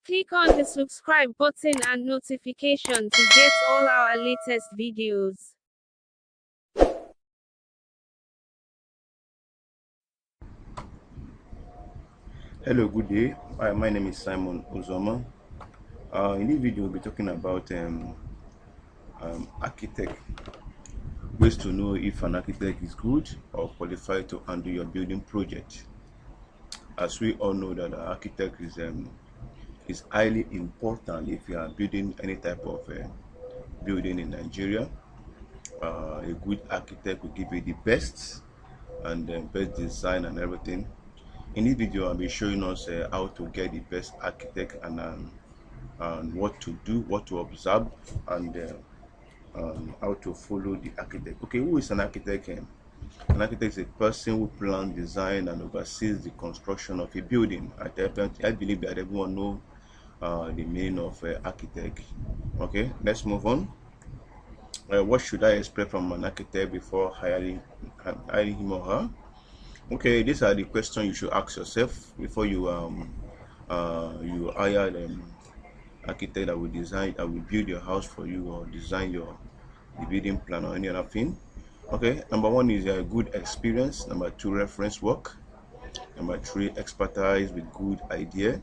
Click on the subscribe button and notification to get all our latest videos. Hello, good day. My name is Simon Ozoma. In this video, we'll be talking about architect. Ways to know if an architect is good or qualified to handle your building project. As we all know that an architect is highly important if you are building any type of building in Nigeria. A good architect will give you the best and best design and everything. In this video, I'll be showing us how to get the best architect and what to do, what to observe, and how to follow the architect. Okay, who is an architect? An architect is a person who plans, design, and oversees the construction of a building. I believe that everyone knows the meaning of architect. Okay, let's move on. What should I expect from an architect before hiring him or her? Okay, these are the questions you should ask yourself before you hire architect that will build your house for you or design the building plan or any other thing. Okay, number one is a good experience. Number two, reference work. Number three, expertise with good idea.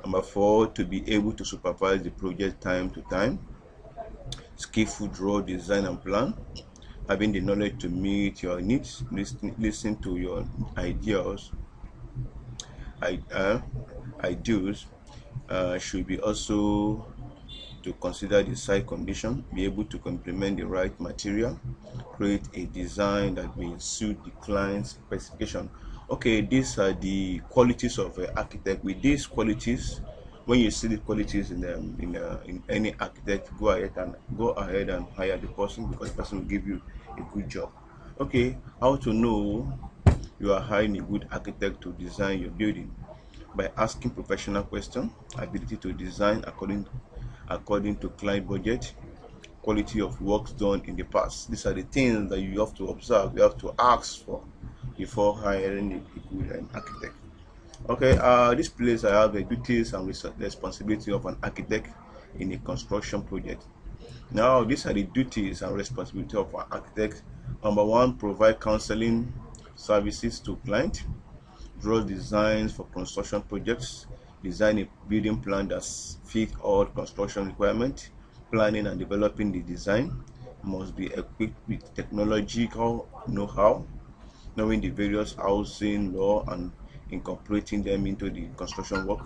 Number four, to be able to supervise the project time to time. Skillful draw, design, and plan. Having the knowledge to meet your needs, listen to your ideas, ideals. Should be also to consider the site condition, be able to implement the right material, create a design that will suit the client's specification. Okay, these are the qualities of an architect. With these qualities, when you see the qualities in any architect, go ahead and hire the person, because the person will give you a good job. Okay, how to know you are hiring a good architect to design your building? By asking professional questions, ability to design according to client budget, quality of works done in the past. These are the things that you have to observe, you have to ask for before hiring a good architect. Okay, this place I have the duties and responsibility of an architect in a construction project. Now, these are the duties and responsibility of an architect. Number one, provide counseling services to client, draw designs for construction projects, design a building plan that fits all construction requirements. Planning and developing the design must be equipped with technological know-how, knowing the various housing law and incorporating them into the construction work,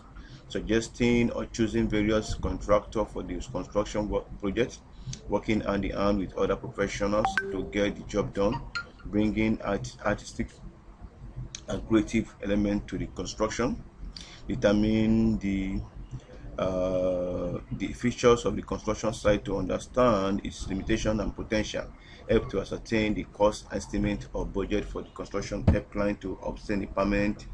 suggesting or choosing various contractors for the construction work project, working hand in hand with other professionals to get the job done, bringing artistic and creative element to the construction, determine the features of the construction site to understand its limitation and potential, help to ascertain the cost estimate or budget for the construction, help client to obtain the permit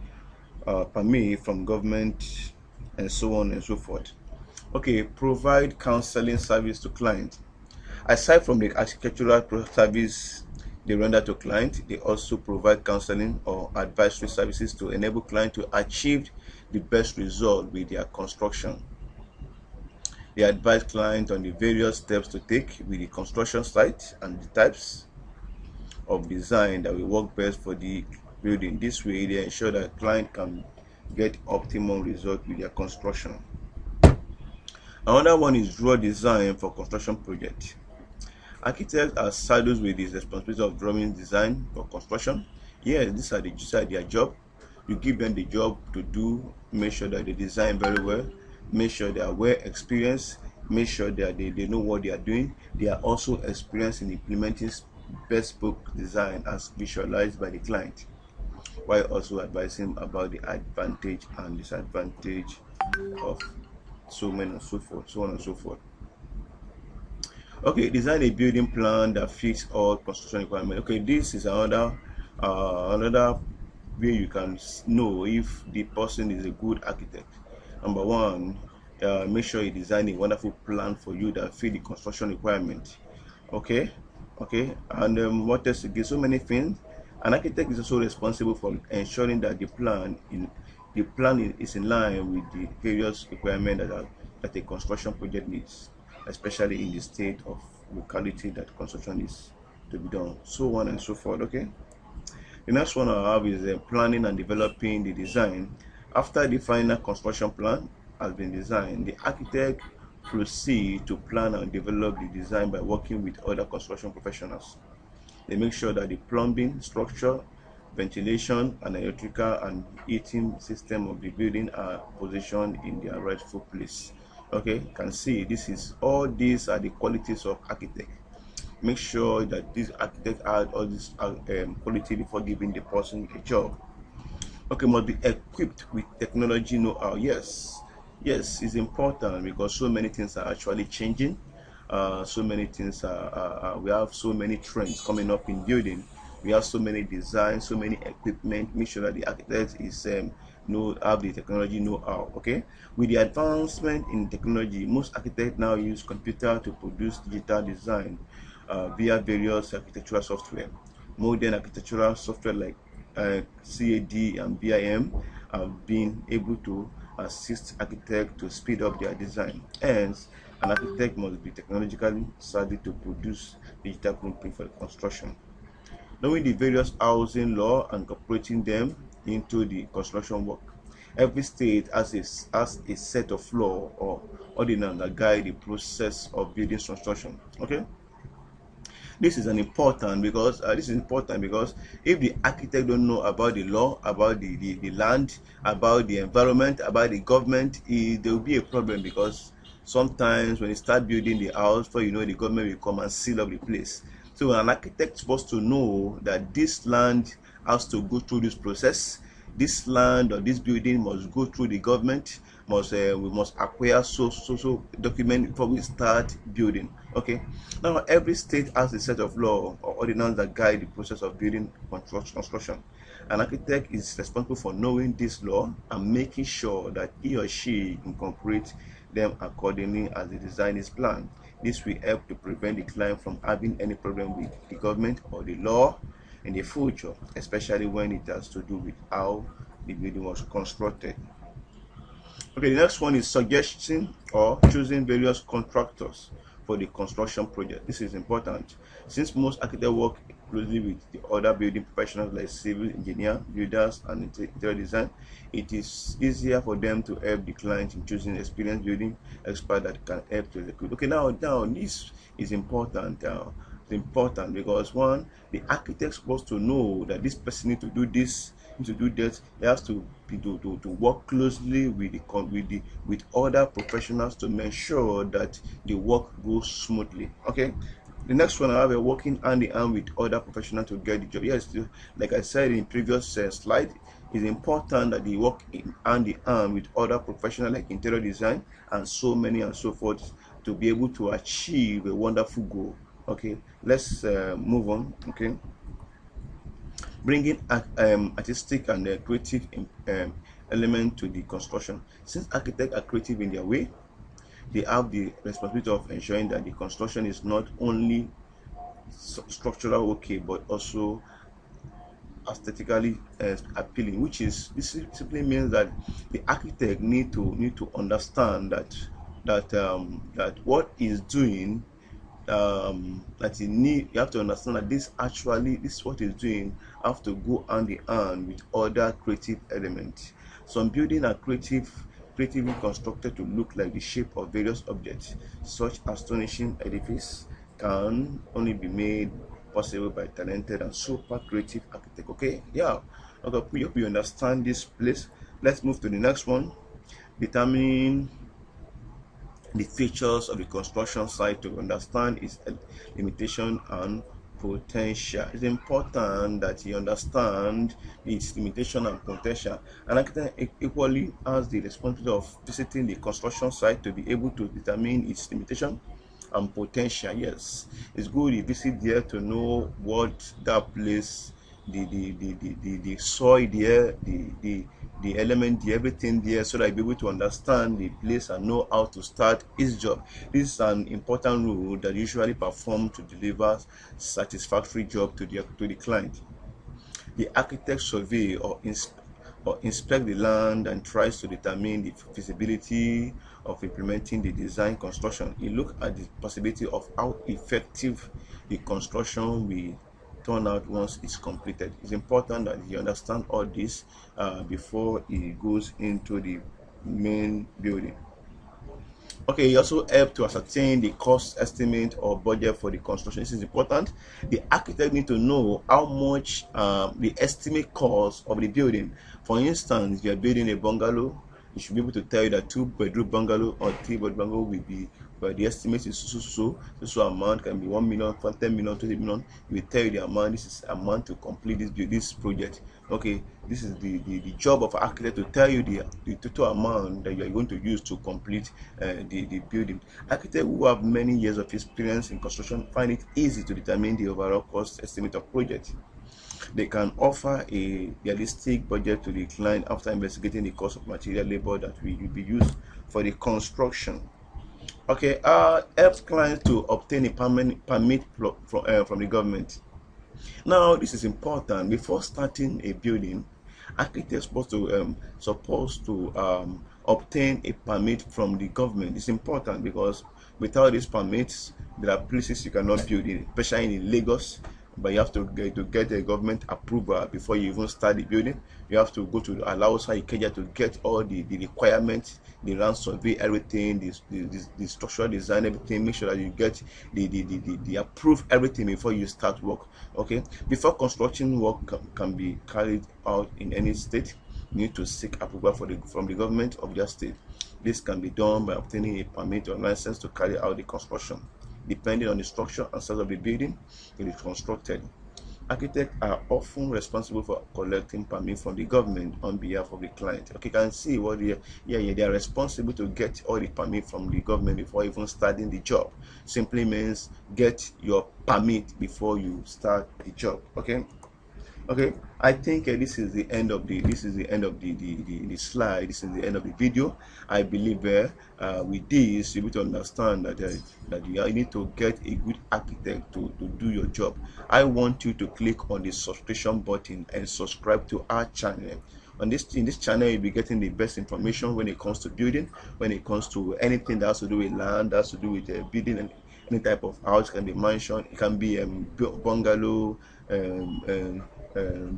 from government, and so on and so forth. Okay, provide counseling service to client. Aside from the architectural service they render to client, they also provide counseling or advisory services to enable client to achieve the best result with their construction. They advise client on the various steps to take with the construction site and the types of design that will work best for the building. This way, they ensure that client can get optimum result with their construction. Another one is draw design for construction project. Architects are saddled with the responsibility of drawing design for construction. Yes, these are their job. You give them the job to do, make sure that they design very well, make sure they are well experienced, make sure that they know what they are doing. They are also experienced in implementing bespoke design as visualized by the client, while also advising about the advantage and disadvantage of so on and so forth. Okay, design a building plan that fits all construction requirements. Okay, this is another way you can know if the person is a good architect. Number one, make sure you design a wonderful plan for you that fit the construction requirement. Okay, and what else again? So many things. An architect is also responsible for ensuring that the plan the plan is in line with the various requirements that a construction project needs, especially in the state of locality that construction is to be done, so on and so forth. Okay. The next one I have is planning and developing the design. After the final construction plan has been designed, the architect proceed to plan and develop the design by working with other construction professionals. They make sure that the plumbing, structure, ventilation, and electrical and heating system of the building are positioned in their rightful place. Okay, you can see all these are the qualities of architect. Make sure that this architect had all this quality before giving the person a job. Okay, must be equipped with technology know-how. Yes, it's important because so many things are actually changing. So many things we have so many trends coming up in building. We have so many designs, so many equipment. Make sure that the architect is have the technology know-how. Okay, with the advancement in technology, most architects now use computer to produce digital design via various architectural software. Modern architectural software like CAD and BIM have been able to assist architects to speed up their design. Hence, an architect must be technologically savvy to produce digital blueprint for construction. Knowing the various housing law and incorporating them into the construction work. Every state has a set of law or ordinance that guide the process of building construction. Okay. This is important because if the architect don't know about the law, about the land, about the environment, about the government, there will be a problem, because sometimes when you start building the house, before you know, the government will come and seal up the place. So an architect is supposed to know that this land has to go through this process. This land or this building must go through the government. We must acquire so document before we start building. Okay. Now every state has a set of law or ordinance that guide the process of building construction. An architect is responsible for knowing this law and making sure that he or she incorporates them accordingly as the design is planned. This will help to prevent the client from having any problem with the government or the law in the future, especially when it has to do with how the building was constructed. Okay, the next one is suggesting or choosing various contractors for the construction project. This is important since most architects work closely with the other building professionals like civil engineer, builders, and interior design. It is easier for them to help the client in choosing experienced building expert that can help to execute. Okay, now this is important. It's important because one, the architect is supposed to know that this person needs to do this, to do that. He has to work closely with with other professionals to make sure that the work goes smoothly. Okay. The next one, I have a working hand in hand with other professionals to get the job. Yes, like I said in previous slide, it's important that they work hand in hand with other professionals like interior design and so many and so forth to be able to achieve a wonderful goal. Okay, let's move on. Okay, bringing artistic and creative element to the construction. Since architects are creative in their way, they have the responsibility of ensuring that the construction is not only structural okay, but also aesthetically appealing. Which is, this simply means that the architect need to understand that what he's doing, that you have to understand that this what he's doing have to go hand in hand with other creative elements. Some buildings are creatively constructed to look like the shape of various objects. Such astonishing edifice can only be made possible by talented and super creative architect. Okay, yeah. Okay, we hope you understand this place. Let's move to the next one. Determine the features of the construction site to understand its limitation and potential. It's important that you understand its limitation and potential. An architect equally has the responsibility of visiting the construction site to be able to determine its limitation and potential. Yes, it's good you visit there to know what that place, the soil there, the element, everything there, so that you'll be able to understand the place and know how to start his job. This is an important role that usually performed to deliver satisfactory job to the client. The architect survey or inspect the land and tries to determine the feasibility of implementing the design construction. He look at the possibility of how effective the construction will turn out once it's completed. It's important that you understand all this before he goes into the main building. Okay, you also help to ascertain the cost estimate or budget for the construction. This is important. The architect need to know how much the estimate cost of the building. For instance, if you are building a bungalow, you should be able to tell you that two-bedroom bungalow or three-bedroom bungalow will be, but the estimate is so amount can be 1 million, from 10 million, 20 million. It will tell you the amount. This is amount to complete this project. Okay, this is the job of architect to tell you the total amount that you are going to use to complete the building. Architects who have many years of experience in construction find it easy to determine the overall cost estimate of project. They can offer a realistic budget to the client after investigating the cost of material labor that will be used for the construction. Okay, helps clients to obtain a permit from the government. Now, this is important. Before starting a building, architects supposed to obtain a permit from the government. It's important because without these permits, there are places you cannot build in, especially in Lagos. But you have to get a government approval before you even start the building. You have to go to Alausa Ikeja to get all the requirements, the land survey, everything, the structural design, everything. Make sure that you get the approve everything before you start work. Okay, before construction work can be carried out in any state, you need to seek approval from the government of your state. This can be done by obtaining a permit or license to carry out the construction. Depending on the structure and size of the building it is constructed, architects are often responsible for collecting permit from the government on behalf of the client. Okay, you can see what they are responsible to get all the permit from the government before even starting the job. Simply means get your permit before you start the job. Okay, I think this is the end of the slide. This is the end of the video. I believe with this you'll be able to understand that you need to get a good architect to do your job. I want you to click on the subscription button and subscribe to our channel. In this channel, you'll be getting the best information when it comes to building, when it comes to anything that has to do with land, that has to do with building, and any type of house. Can be mansion, it can be bungalow,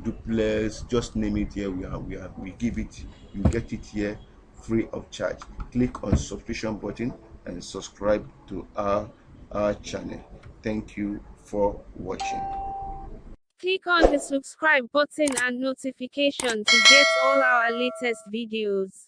duplex, just name it. Here we give it, you get it here free of charge. Click on subscription button and subscribe to our channel. Thank you for watching. Click on the subscribe button and notification to get all our latest videos.